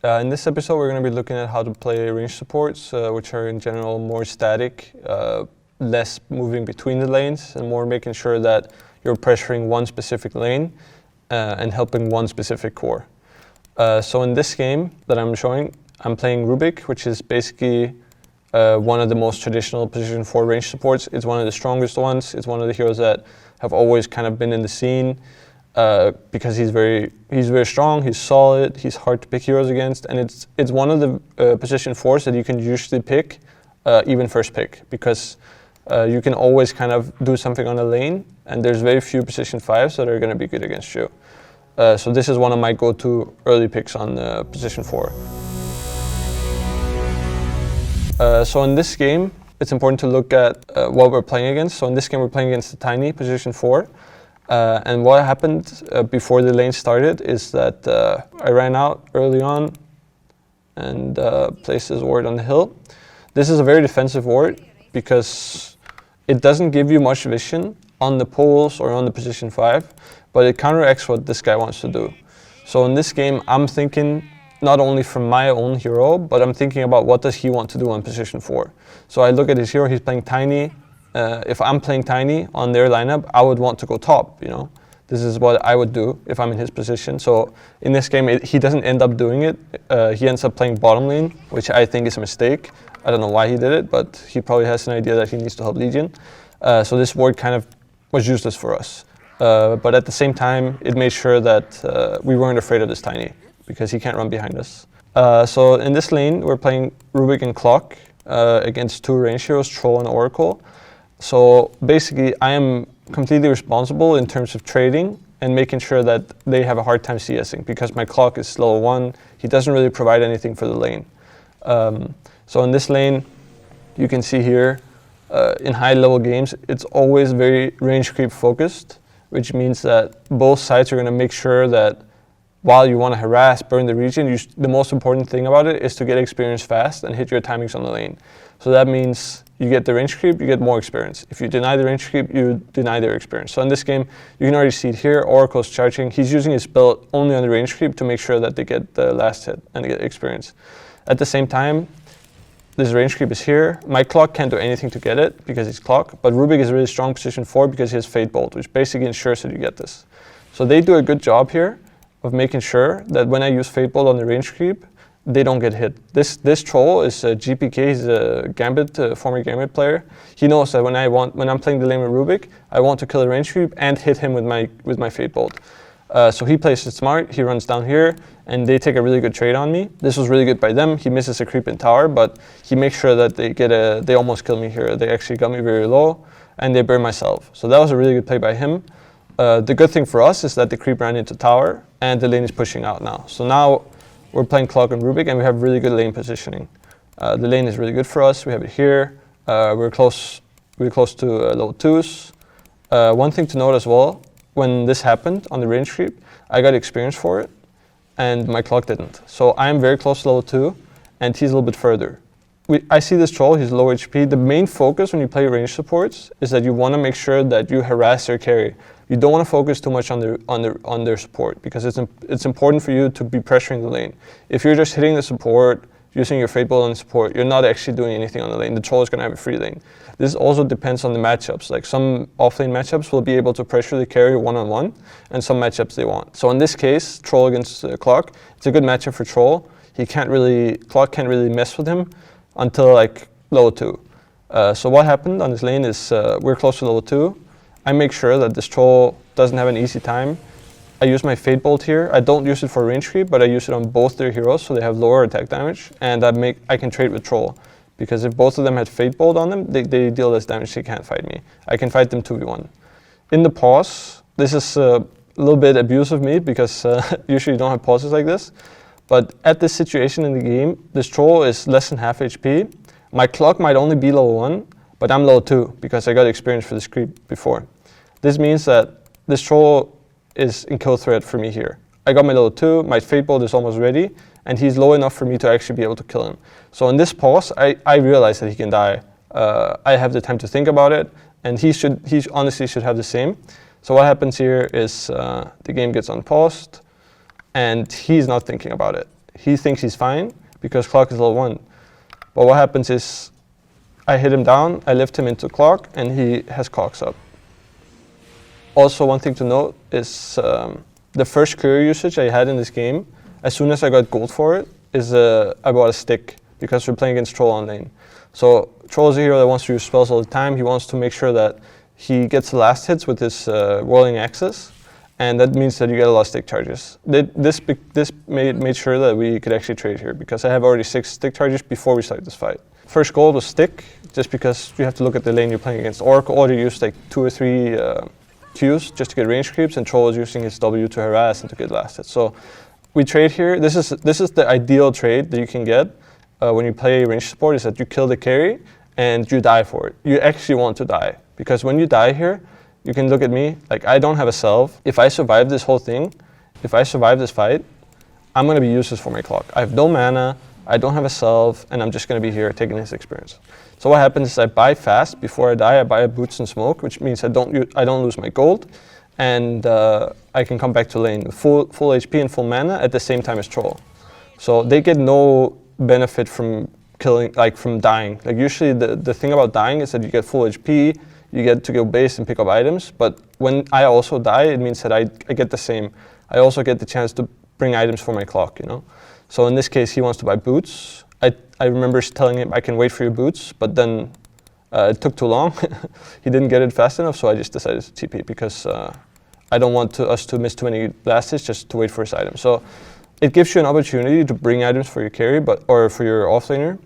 In this episode, we're going to be looking at how to play range supports, which are in general more static, less moving between the lanes, and more making sure that you're pressuring one specific lane and helping one specific core. So in this game that I'm showing, I'm playing Rubik, which is basically one of the most traditional position 4 range supports. It's one of the strongest ones. It's one of the heroes that have always kind of been in the scene. Because he's very strong, he's solid, he's hard to pick heroes against, and it's one of the position 4s that you can usually pick, even first pick, because you can always kind of do something on a lane, and there's very few position 5s that are going to be good against you. So this is one of my go-to early picks on position 4. So in this game, it's important to look at what we're playing against. So in this game, we're playing against the tiny position 4. And what happened before the lane started is that I ran out early on and placed this ward on the hill. This is a very defensive ward because it doesn't give you much vision on the poles or on the position 5, but it counteracts what this guy wants to do. So in this game, I'm thinking not only from my own hero, but I'm thinking about what does he want to do on position 4. So I look at his hero, he's playing tiny. If I'm playing tiny on their lineup, I would want to go top, you know. This is what I would do if I'm in his position. So in this game, he doesn't end up doing it. He ends up playing bottom lane, which I think is a mistake. I don't know why he did it, but he probably has an idea that he needs to help Legion. So this ward kind of was useless for us. But at the same time, it made sure that we weren't afraid of this tiny, because he can't run behind us. So in this lane, we're playing Rubik and Clock against 2 range heroes, Troll and Oracle. So basically, I am completely responsible in terms of trading and making sure that they have a hard time CSing, because my Clock is level 1. He doesn't really provide anything for the lane. So in this lane, you can see here, in high level games, it's always very range creep focused, which means that both sides are going to make sure that while you want to harass, burn the region, the most important thing about it is to get experience fast and hit your timings on the lane. So that means you get the range creep, you get more experience. If you deny the range creep, you deny their experience. So in this game, you can already see it here, Oracle's charging. He's using his spell only on the range creep to make sure that they get the last hit and they get experience. At the same time, this range creep is here. My Clock can't do anything to get it because he's Clock, but Rubik is really strong position 4 because he has Fate Bolt, which basically ensures that you get this. So they do a good job here of making sure that when I use Fate Bolt on the range creep, they don't get hit. This troll is a GPK, he's a Gambit, former Gambit player. He knows that when I'm playing the lane with Rubik, I want to kill the range creep and hit him with my Fate Bolt. So he plays it smart, he runs down here, and they take a really good trade on me. This was really good by them. He misses a creep in tower, but he makes sure that they almost kill me here. They actually got me very low, and they burn myself. So that was a really good play by him. The good thing for us is that the creep ran into tower, and the lane is pushing out now. So now we're playing Clock and Rubik, and we have really good lane positioning. The lane is really good for us. We have it here. We're close to level 2s. One thing to note as well, when this happened on the range creep, I got experience for it, and my Clock didn't. So I'm very close to level 2, and he's a little bit further. I see this troll, he's low HP. The main focus when you play range supports is that you want to make sure that you harass their carry. You don't want to focus too much on their support, because it's important for you to be pressuring the lane. If you're just hitting the support, using your Fate Bolt on the support, you're not actually doing anything on the lane. The troll is going to have a free lane. This also depends on the matchups. Like some offlane matchups will be able to pressure the carry one-on-one, and some matchups they won't. So in this case, Troll against Clock, it's a good matchup for Troll. Clock can't really mess with him until like level 2. So what happened on this lane is we're close to level 2. I make sure that this troll doesn't have an easy time. I use my Fate Bolt here. I don't use it for range creep, but I use it on both their heroes so they have lower attack damage, and I can trade with Troll. Because if both of them had Fate Bolt on them, they deal less damage, they can't fight me. I can fight them 2v1. In the pause, this is a little bit abuse of me because usually you don't have pauses like this. But at this situation in the game, this troll is less than half HP. My Clock might only be level 1, but I'm level 2 because I got experience for this creep before. This means that this troll is in kill threat for me here. I got my level 2, my Fate Bolt is almost ready, and he's low enough for me to actually be able to kill him. So in this pause, I realize that he can die. I have the time to think about it, and he honestly should have the same. So what happens here is the game gets unpaused, and he's not thinking about it. he thinks he's fine because clock is level 1. But what happens is I hit him down, I lift him into clock, and he has clocks up. Also, one thing to note is the first courier usage I had in this game, as soon as I got gold for it, is I bought a stick because we're playing against Troll on lane. So Troll is a hero that wants to use spells all the time. He wants to make sure that he gets the last hits with his whirling axes, and that means that you get a lot of stick charges. This made sure that we could actually trade here because I have already 6 stick charges before we start this fight. First gold was stick, just because you have to look at the lane you're playing against. Oracle already used like 2 or 3 Qs just to get range creeps, and Troll is using his W to harass and to get last hits. So we trade here. This is the ideal trade that you can get when you play range support, is that you kill the carry and you die for it. You actually want to die, because when you die here, you can look at me, like I don't have a salve. If I survive this whole thing, if I survive this fight, I'm gonna be useless for my clock. I have no mana, I don't have a salve, and I'm just gonna be here taking his experience. So what happens is I buy fast before I die. I buy a boots and smoke, which means I don't lose my gold, and I can come back to lane with full HP and full mana at the same time as Troll. So they get no benefit from killing, like from dying. Like usually the thing about dying is that you get full HP, you get to go base and pick up items, but when I also die, it means that I get the same. I also get the chance to bring items for my clock, you know? So in this case, he wants to buy boots. I remember telling him, I can wait for your boots, but then it took too long. He didn't get it fast enough, so I just decided to TP because I don't want us to miss too many last hits just to wait for his item. So it gives you an opportunity to bring items for your carry, or for your offlaner.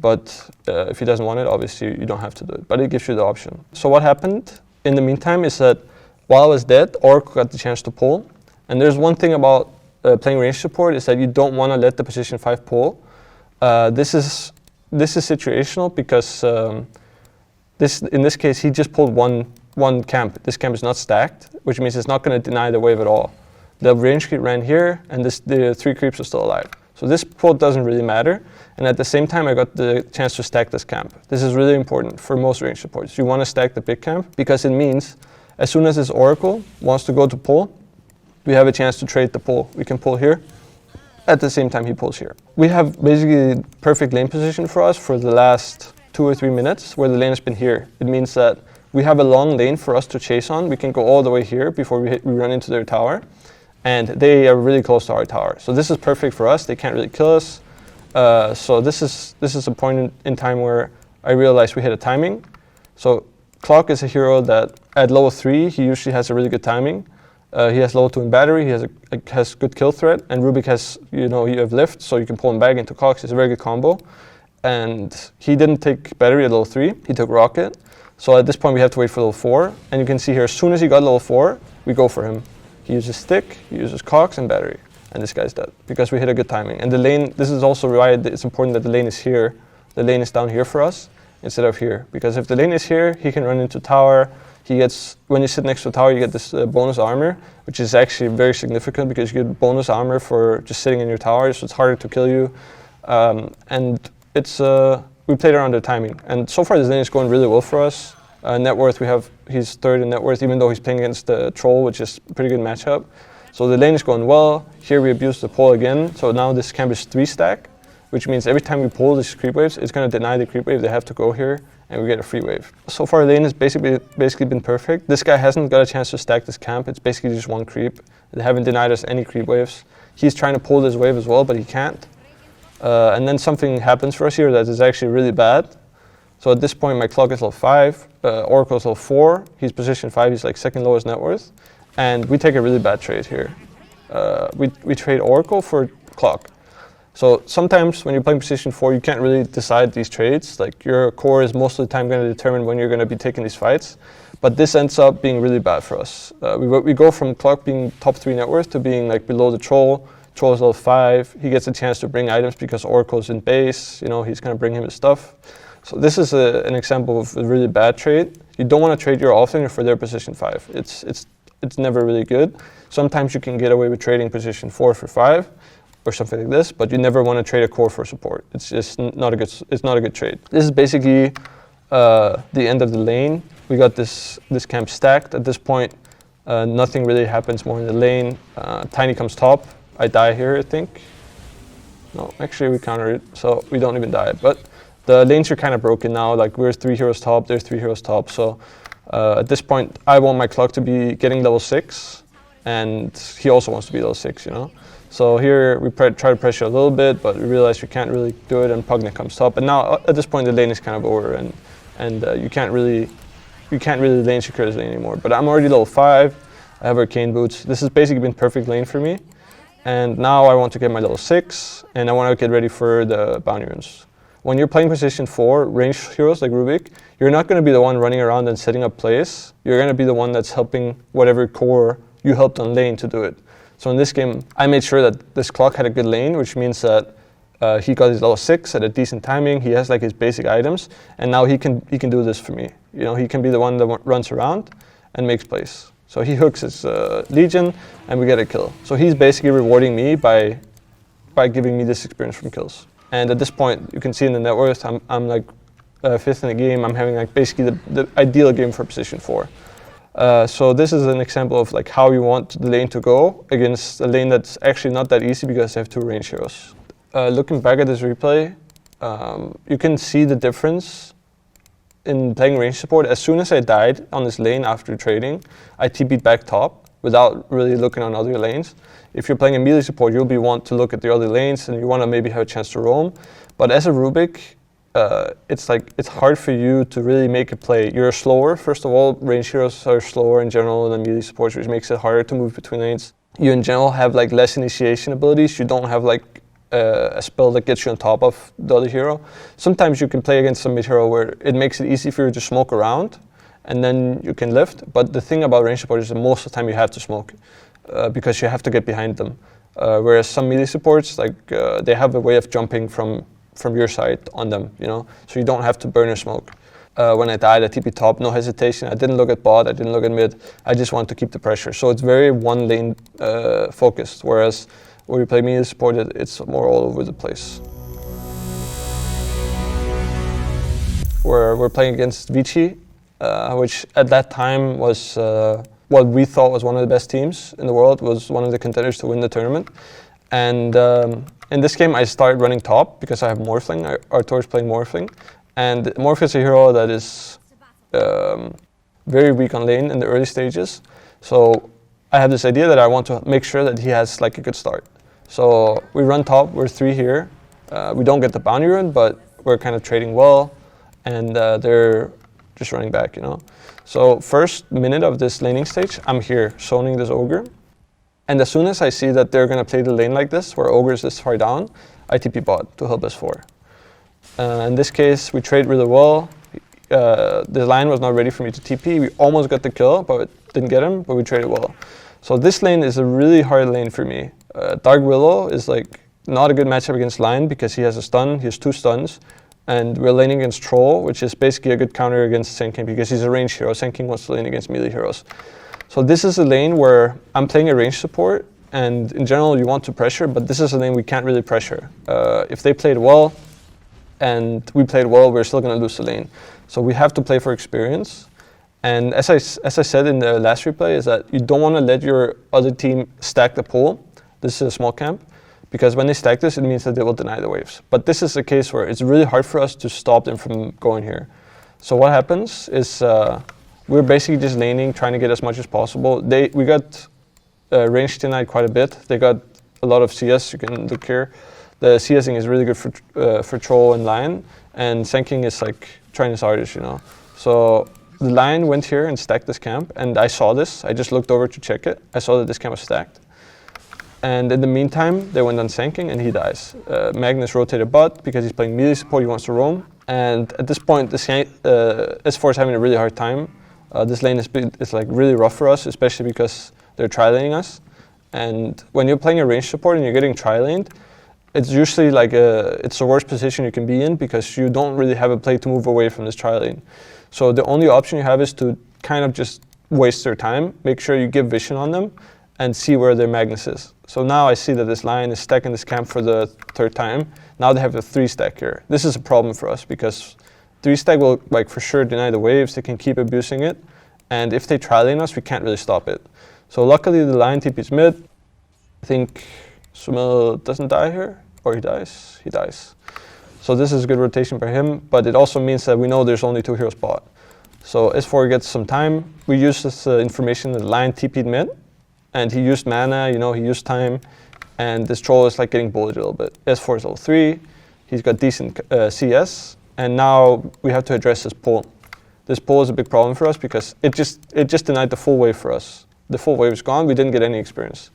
But if he doesn't want it, obviously you don't have to do it. But it gives you the option. So what happened in the meantime is that while I was dead, Oracle got the chance to pull. And there's one thing about playing range support, is that you don't want to let the position 5 pull. This is situational because in this case he just pulled one camp. This camp is not stacked, which means it's not going to deny the wave at all. The range creep ran here, and the 3 creeps are still alive. So this pull doesn't really matter. And at the same time, I got the chance to stack this camp. This is really important for most range supports. You want to stack the big camp because it means as soon as this Oracle wants to go to pull, we have a chance to trade the pull. We can pull here at the same time he pulls here. We have basically perfect lane position for us for the last 2 or 3 minutes, where the lane has been here. It means that we have a long lane for us to chase on. We can go all the way here before we run into their tower, and they are really close to our tower. So this is perfect for us. They can't really kill us. So this is a point in time where I realized we hit a timing. So Clock is a hero that at level 3 he usually has a really good timing. He has level 2 in battery. He has good kill threat, and Rubik has, you have lift, so you can pull him back into clocks. It's a very good combo. And he didn't take battery at level 3. He took rocket. So at this point we have to wait for level 4. And you can see here, as soon as he got level 4, we go for him. He uses stick, he uses cogs and battery, and this guy's dead because we hit a good timing. And the lane, this is also why it's important that the lane is here. The lane is down here for us instead of here, because if the lane is here, he can run into tower. He gets, when you sit next to a tower, you get this bonus armor, which is actually very significant because you get bonus armor for just sitting in your tower, so it's harder to kill you. And it's we played around the timing, and so far this lane is going really well for us. Net worth, he's 3rd in net worth, even though he's playing against the Troll, which is a pretty good matchup. So the lane is going well. Here we abuse the pull again, so now this camp is 3 stack, which means every time we pull these creep waves, it's going to deny the creep wave. They have to go here, and we get a free wave. So far, the lane has basically been perfect. This guy hasn't got a chance to stack this camp. It's basically just 1 creep. They haven't denied us any creep waves. He's trying to pull this wave as well, but he can't. And then something happens for us here that is actually really bad. So at this point, my clock is level 5, Oracle is level 4. He's position 5. He's like 2nd lowest net worth, and we take a really bad trade here. We trade Oracle for clock. So sometimes when you're playing position 4, you can't really decide these trades. Like your core is most of the time going to determine when you're going to be taking these fights. But this ends up being really bad for us. We go from clock being top 3 net worth to being like below the Troll. Troll is level 5. He gets a chance to bring items because Oracle's in base. He's going to bring him his stuff. So this is an example of a really bad trade. You don't want to trade your offlaner for their position 5. It's never really good. Sometimes you can get away with trading position 4 for 5 or something like this, but you never want to trade a core for support. It's just not a good trade. This is basically the end of the lane. We got this camp stacked. At this point, nothing really happens more in the lane. Tiny comes top. I die here, I think. No, actually we counter it, so we don't even die. But the lanes are kind of broken now. Like we're 3 heroes top, there's 3 heroes top. So at this point, I want my clock to be getting level 6, and he also wants to be level 6, you know. So here we try to pressure a little bit, but we realize we can't really do it, and Pugnet comes top. And now at this point, the lane is kind of over, and you can't really lane secure this lane anymore. But I'm already level 5. I have arcane boots. This has basically been perfect lane for me. And now I want to get my level 6, and I want to get ready for the bounty runes. When you're playing position 4, ranged heroes like Rubik, you're not going to be the one running around and setting up plays. You're going to be the one that's helping whatever core you helped on lane to do it. So in this game, I made sure that this clock had a good lane, which means that he got his level 6 at a decent timing. He has like his basic items, and now he can do this for me. You know, he can be the one that runs around and makes plays. So he hooks his Legion, and we get a kill. So he's basically rewarding me by giving me this experience from kills. And at this point, you can see in the net worth, I'm like 5th in the game. I'm having like basically the ideal game for position 4. So this is an example of like how you want the lane to go against a lane that's actually not that easy because they have 2 range heroes. Looking back at this replay, you can see the difference in playing range support. As soon as I died on this lane after trading, I TP'd back top without really looking on other lanes. If you're playing a melee support, you'll want to look at the other lanes, and you want to maybe have a chance to roam. But as a Rubik, it's hard for you to really make a play. You're slower. First of all, range heroes are slower in general than melee supports, which makes it harder to move between lanes. You in general have like less initiation abilities. You don't have like a spell that gets you on top of the other hero. Sometimes you can play against some mid hero where it makes it easy for you to smoke around, and then you can lift. But the thing about range support is that most of the time you have to smoke because you have to get behind them. Whereas some melee supports, like they have a way of jumping from your side on them, you know, so you don't have to burn or smoke. When I died, I TP top, no hesitation. I didn't look at bot, I didn't look at mid. I just want to keep the pressure. So it's very one lane focused, whereas when we play melee support, it's more all over the place. We're playing against Vici, which at that time was what we thought was one of the best teams in the world, was one of the contenders to win the tournament. And in this game, I started running top because I have Morphling. Artur is playing Morphling. And Morph is a hero that is very weak on lane in the early stages. So I have this idea that I want to make sure that he has like a good start. So we run top, we're 3 here. We don't get the bounty rune, but we're kind of trading well. And they're just running back, you know. So first minute of this laning stage, I'm here, zoning this ogre. And as soon as I see that they're going to play the lane like this, where ogre is this far down, I TP bot to help S4. In this case, we trade really well. The line was not ready for me to TP. We almost got the kill, but didn't get him, but we traded well. So this lane is a really hard lane for me. Dark Willow is like not a good matchup against Lion because he has a stun, he has 2 stuns. And we're laning against Troll, which is basically a good counter against Senking because he's a range hero. Senking wants to lane against melee heroes. So this is a lane where I'm playing a range support, and in general you want to pressure, but this is a lane we can't really pressure. If they played well and we played well, we're still going to lose the lane. So we have to play for experience. And as I said in the last replay, is that you don't want to let your other team stack the pole. This is a small camp. Because when they stack this, it means that they will deny the waves. But this is a case where it's really hard for us to stop them from going here. So what happens is we're basically just laning, trying to get as much as possible. We got range denied quite a bit. They got a lot of CS, you can look here. The CSing is really good for Troll and Lion, and Senking is like trying his hardest, you know. So the Lion went here and stacked this camp, and I saw this. I just looked over to check it. I saw that this camp was stacked. And in the meantime, they went on Senking and he dies. Magnus rotated bot because he's playing melee support, he wants to roam. And at this point, S4 is having a really hard time. This lane is like really rough for us, especially because they're tri-laning us. And when you're playing a range support and you're getting tri-laned, it's usually like it's the worst position you can be in because you don't really have a play to move away from this tri-lane. So the only option you have is to kind of just waste their time, make sure you give vision on them, and see where their Magnus is. So now I see that this Lion is stacking this camp for the 3rd time. Now they have a 3 stack here. This is a problem for us because 3 stack will like for sure deny the waves. They can keep abusing it. And if they tri-lane us, we can't really stop it. So luckily the Lion TP's mid. I think Sumil doesn't die here. or he dies, he dies. So this is good rotation by him, but it also means that we know there's only 2 heroes bot. So S4 gets some time. We use this information that Lion TP'd mid, and he used mana, he used time, and this troll is like getting bullied a little bit. S4 is level 3, he's got decent CS, and now we have to address this pull. This pull is a big problem for us because it just denied the full wave for us. The full wave is gone, we didn't get any experience.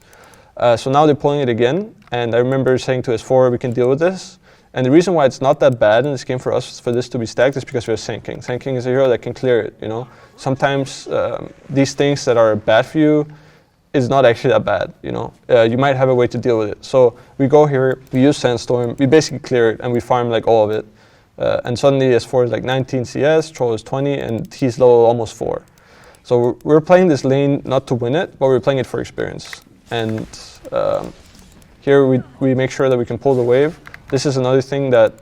So now they're pulling it again, and I remember saying to S4, we can deal with this. And the reason why it's not that bad in this game for us, for this to be stacked, is because we have Sand King. Sand King is a hero that can clear it, Sometimes these things that are bad for you is not actually that bad, You might have a way to deal with it. So we go here, we use Sandstorm, we basically clear it, and we farm like all of it. And suddenly S4 is like 19 CS, Troll is 20, and he's level almost 4. So we're playing this lane not to win it, but we're playing it for experience. And here we make sure that we can pull the wave. This is another thing that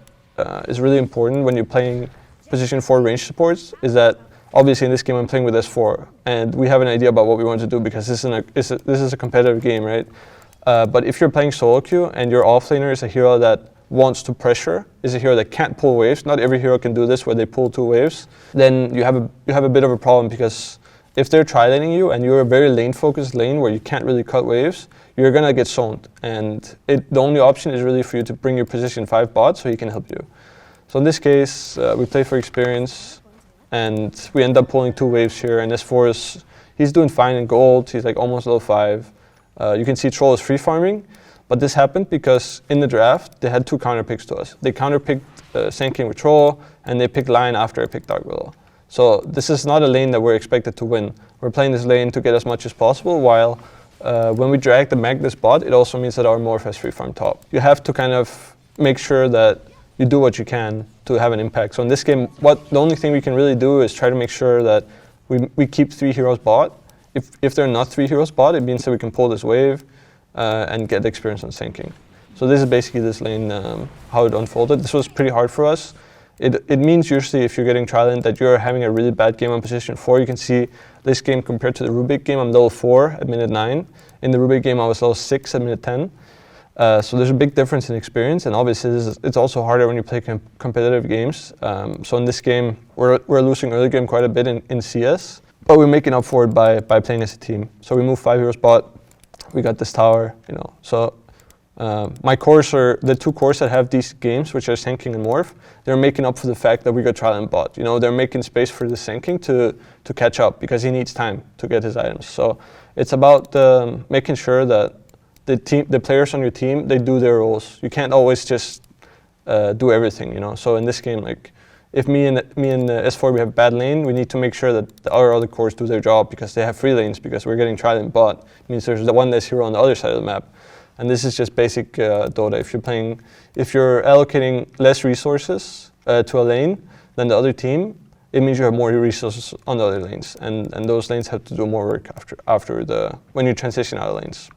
is really important when you're playing position 4 range supports, is that obviously in this game I'm playing with S4, and we have an idea about what we want to do because this is a competitive game, right? But if you're playing solo queue and your offlaner is a hero that wants to pressure, is a hero that can't pull waves, not every hero can do this where they pull 2 waves, then you have a bit of a problem, because if they're tri-laning you and you're a very lane-focused lane where you can't really cut waves, you're gonna get zoned. And the only option is really for you to bring your position 5 bot so he can help you. So in this case, we play for experience, and we end up pulling 2 waves here, and S4 he's doing fine in gold, he's like almost level 5. You can see Troll is free farming, but this happened because in the draft, they had 2 counter picks to us. They counter picked Sand King with Troll, and they picked Lion after I picked Dark Willow. So this is not a lane that we're expected to win. We're playing this lane to get as much as possible, while when we drag the Magnus bot, it also means that our Morph has free farm top. You have to kind of make sure that you do what you can to have an impact. So in this game, the only thing we can really do is try to make sure that we keep 3 heroes bot. If they're not 3 heroes bot, it means that we can pull this wave and get experience on Sand King. So this is basically this lane, how it unfolded. This was pretty hard for us. It means usually if you're getting tri-lane that you're having a really bad game on position 4. You can see this game compared to the Rubik game, I'm level 4 at minute 9. In the Rubik game, I was level 6 at minute 10. So there's a big difference in experience, and obviously it's also harder when you play competitive games. So in this game, we're losing early game quite a bit in CS, but we're making up for it by playing as a team. So we move 5 heroes bot, we got this tower, So my cores the 2 cores that have these games, which are Sand King and Morph, they're making up for the fact that we got tri-lane bot. They're making space for the Sand King to catch up, because he needs time to get his items. So it's about making sure that the players on your team, they do their roles. You can't always just do everything, So in this game, like if me and S4 we have bad lane, we need to make sure that our other cores do their job, because they have free lanes, because we're getting tri-lane bot. It means there's one less hero on the other side of the map. And this is just basic Dota. If you're allocating less resources to a lane than the other team, it means you have more resources on the other lanes, and those lanes have to do more work when you transition out of lanes.